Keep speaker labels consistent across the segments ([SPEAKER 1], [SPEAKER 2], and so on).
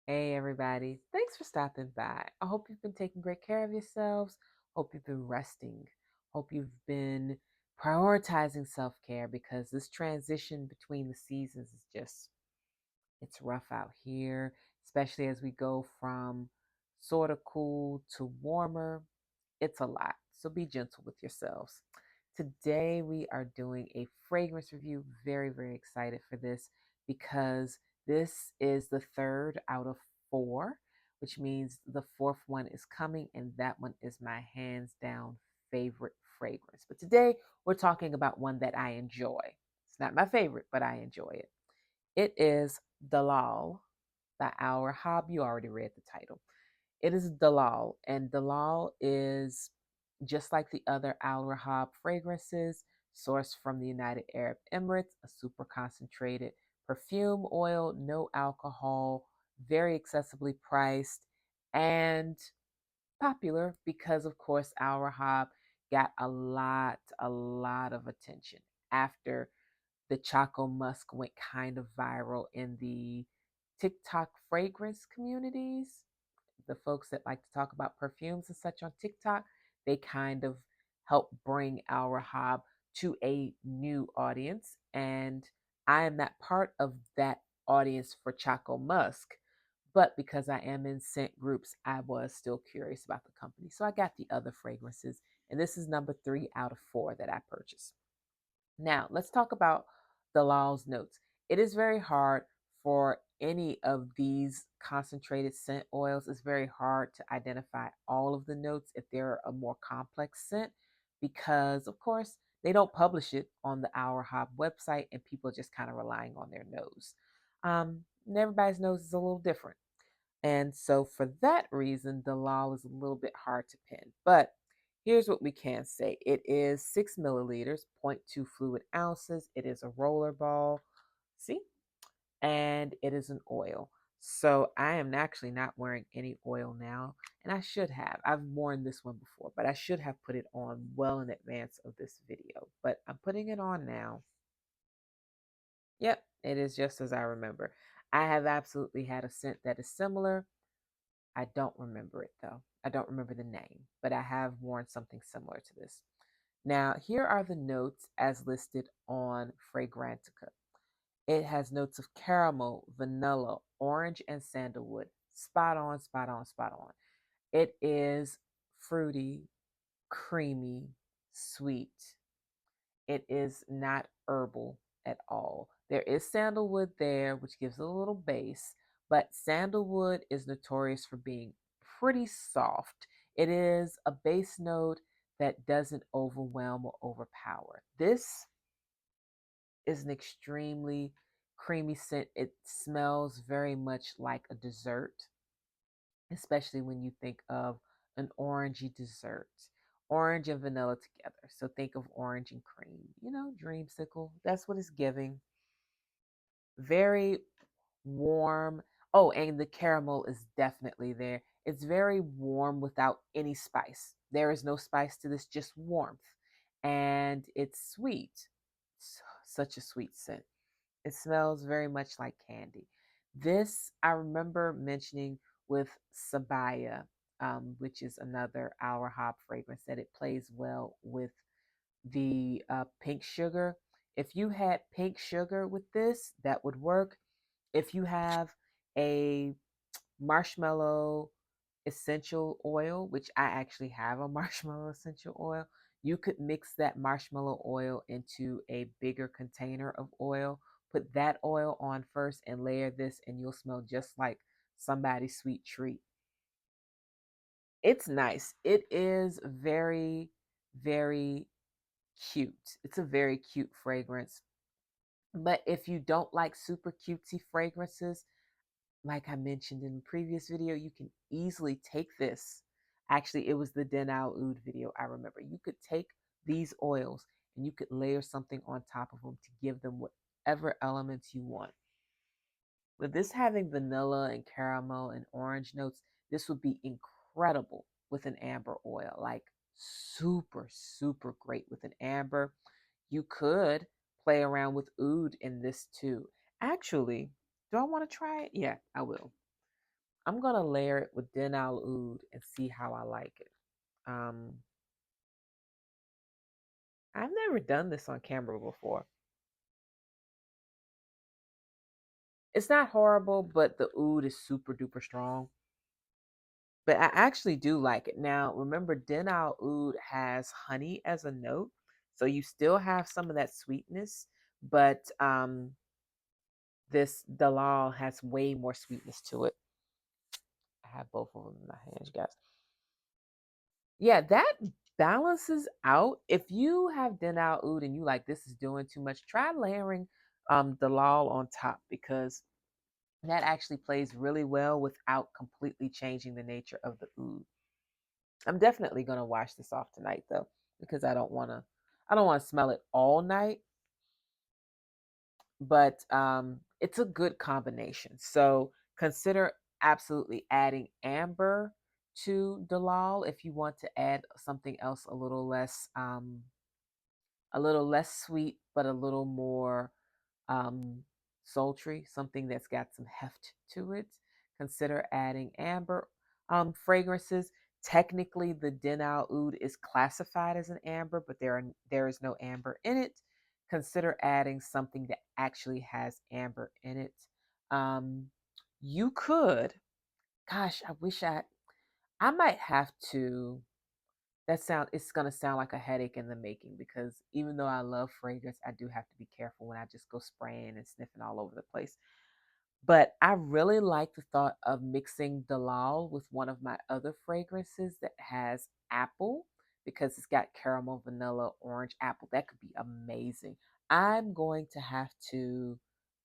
[SPEAKER 1] Hey, everybody. Thanks for stopping by. I hope you've been taking great care of yourselves. Hope you've been resting. Hope you've been prioritizing self care because this transition between the seasons is just, it's rough out here, especially as we go from sort of cool to warmer. It's a lot. So be gentle with yourselves. Today we are doing a fragrance review. Very, very excited for this because this is the third out of four, which means the fourth one is coming, and that one is my hands down favorite fragrance. But today we're talking about one that I enjoy. It's not my favorite, but I enjoy it. It is Dalal by Our Hob. You already read the title. It is Dalal, and Dalal is just like the other Al Rahab fragrances, sourced from the United Arab Emirates, a super concentrated perfume oil, no alcohol, very accessibly priced, and popular because, of course, Al Rahab got a lot of attention after the Choco Musk went kind of viral in the TikTok fragrance communities. The folks that like to talk about perfumes and such on TikTok, they kind of help bring Al Rahab to a new audience. And I am not part of that audience for Choco Musk. But because I am in scent groups, I was still curious about the company. So I got the other fragrances. And this is number 3 out of 4 that I purchased. Now, let's talk about Dalal's notes. It is very hard for any of these concentrated scent oils. It's very hard to identify all of the notes if they're a more complex scent because, of course, they don't publish it on the Our Hob website and people are just kind of relying on their nose. And everybody's nose is a little different. And so for that reason, the law is a little bit hard to pin. But here's what we can say. It is 6 milliliters, zero point 0.2 fluid ounces. It is a roller ball. See? And it is an oil. So I am actually not wearing any oil now. And I should have. I've worn this one before, but I should have put it on well in advance of this video. But I'm putting it on now. Yep, it is just as I remember. I have absolutely had a scent that is similar. I don't remember it though. I don't remember the name, but I have worn something similar to this. Now, here are the notes as listed on Fragrantica. It has notes of caramel, vanilla, orange, and sandalwood. Spot on, spot on, spot on. It is fruity, creamy, sweet. It is not herbal at all. There is sandalwood there, which gives it a little base, but sandalwood is notorious for being pretty soft. It is a base note that doesn't overwhelm or overpower. This is an extremely creamy scent. It smells very much like a dessert, especially when you think of an orangey dessert. Orange and vanilla together. So think of orange and cream. You know, dreamsicle. That's what it's giving. Very warm. Oh, and the caramel is definitely there. It's very warm without any spice. There is no spice to this, just warmth. And it's sweet. Such a sweet scent. It smells very much like candy. This I remember mentioning with Sabaya, which is another Our Hop fragrance, that it plays well with the pink sugar. If you had pink sugar with this, that would work. If you have a marshmallow essential oil, which I actually have a marshmallow essential oil, you could mix that marshmallow oil into a bigger container of oil, put that oil on first and layer this, and you'll smell just like somebody's sweet treat. It's nice. It is very, very cute. It's a very cute fragrance. But if you don't like super cutesy fragrances, like I mentioned in the previous video, you can easily take this. Actually, it was the Dalal Oud video, I remember. You could take these oils and you could layer something on top of them to give them whatever elements you want. With this having vanilla and caramel and orange notes, this would be incredible with an amber oil. Like super, super great with an amber. You could play around with oud in this too. Actually, do I want to try it? Yeah, I will. I'm gonna layer it with Dalal Oud and see how I like it. Um, I've never done this on camera before. It's not horrible, but the oud is super duper strong. But I actually do like it. Now, remember, Dalal Oud has honey as a note, so you still have some of that sweetness, but this Dalal has way more sweetness to it. I have both of them in my hands, guys. Yeah, that balances out. If you have Dalal Oud and you like this is doing too much, try layering Dalal on top because that actually plays really well without completely changing the nature of the oud. I'm definitely gonna wash this off tonight though, because I don't wanna smell it all night, but it's a good combination. So consider absolutely adding amber to Dalal if you want to add something else a little less sweet, but a little more um, sultry, something that's got some heft to it. Consider adding amber fragrances. Technically, the Dalal Oud is classified as an amber, but there is no amber in it. Consider adding something that actually has amber in it. Um, you could, gosh, I might have to it's gonna sound like a headache in the making because even though I love fragrance, I do have to be careful when I just go spraying and sniffing all over the place. But I really like the thought of mixing Dalal with one of my other fragrances that has apple because it's got caramel, vanilla, orange, apple. That could be amazing. I'm going to have to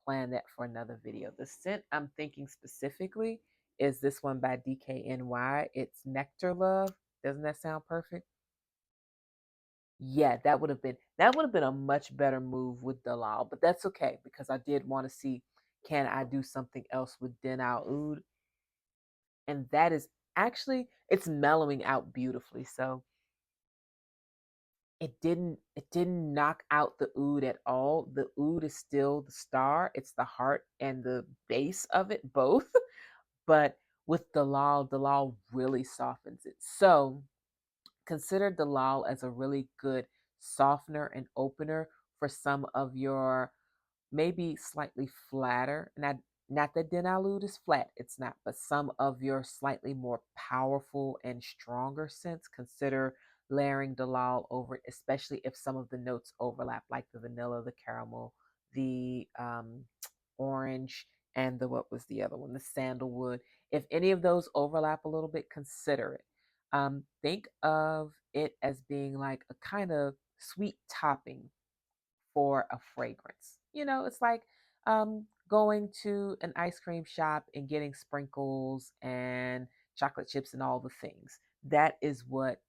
[SPEAKER 1] plan that for another video. The scent I'm thinking specifically is this one by DKNY. It's Nectar Love. Doesn't that sound perfect? Yeah, that would have been a much better move with Dalal, but that's okay because I did want to see can I do something else with Dalal Oud, and that is actually it's mellowing out beautifully. So it didn't knock out the oud at all. The oud is still the star. It's the heart and the base of it both. But with Dalal really softens it. So consider Dalal as a really good softener and opener for some of your maybe slightly flatter. Not that Denalud is flat, it's not, but some of your slightly more powerful and stronger scents, consider layering Dalal over it, especially if some of the notes overlap, like the vanilla, the caramel, the orange, and the what was the other one, the sandalwood. If any of those overlap a little bit, consider it. Think of it as being like a kind of sweet topping for a fragrance. It's like going to an ice cream shop and getting sprinkles and chocolate chips and all the things. That is what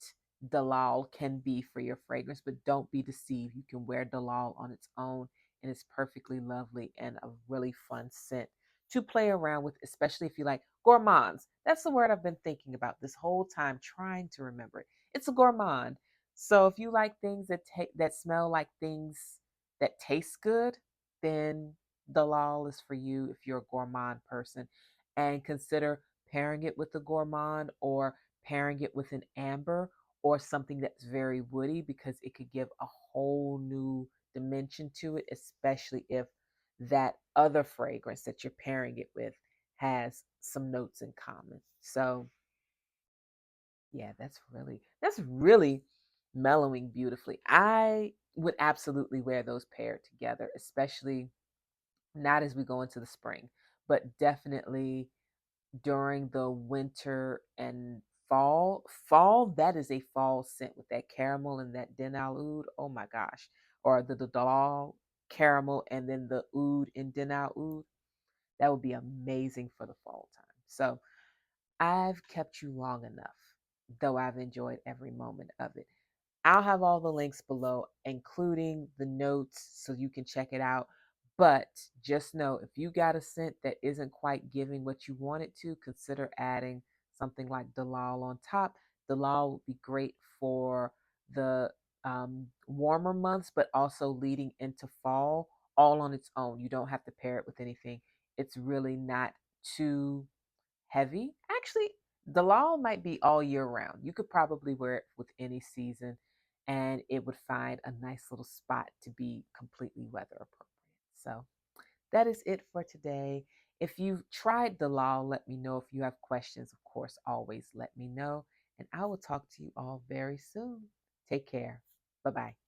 [SPEAKER 1] Dalal can be for your fragrance, but don't be deceived. You can wear Dalal on its own, and it's perfectly lovely and a really fun scent to play around with, especially if you like gourmands. That's the word I've been thinking about this whole time, trying to remember it. It's a gourmand. So if you like things that smell like things that tastes good, then Dalal is for you if you're a gourmand person. And consider pairing it with a gourmand or pairing it with an amber or something that's very woody because it could give a whole new dimension to it, especially if that other fragrance that you're pairing it with has some notes in common. So yeah, that's really mellowing beautifully. I would absolutely wear those paired together, especially not as we go into the spring, but definitely during the winter and fall. Fall, that is a fall scent with that caramel and that Dalal Oud. Oh my gosh. Or the Dalal caramel and then the oud in Dalal Oud. That would be amazing for the fall time. So I've kept you long enough, though I've enjoyed every moment of it. I'll have all the links below, including the notes, so you can check it out. But just know if you got a scent that isn't quite giving what you want it to, consider adding something like Dalal on top. Dalal would be great for the warmer months, but also leading into fall, all on its own. You don't have to pair it with anything. It's really not too heavy. Actually, Dalal might be all year round. You could probably wear it with any season and it would find a nice little spot to be completely weather appropriate. So that is it for today. If you've tried Dalal, let me know. If you have questions, of course, always let me know. And I will talk to you all very soon. Take care. Bye bye.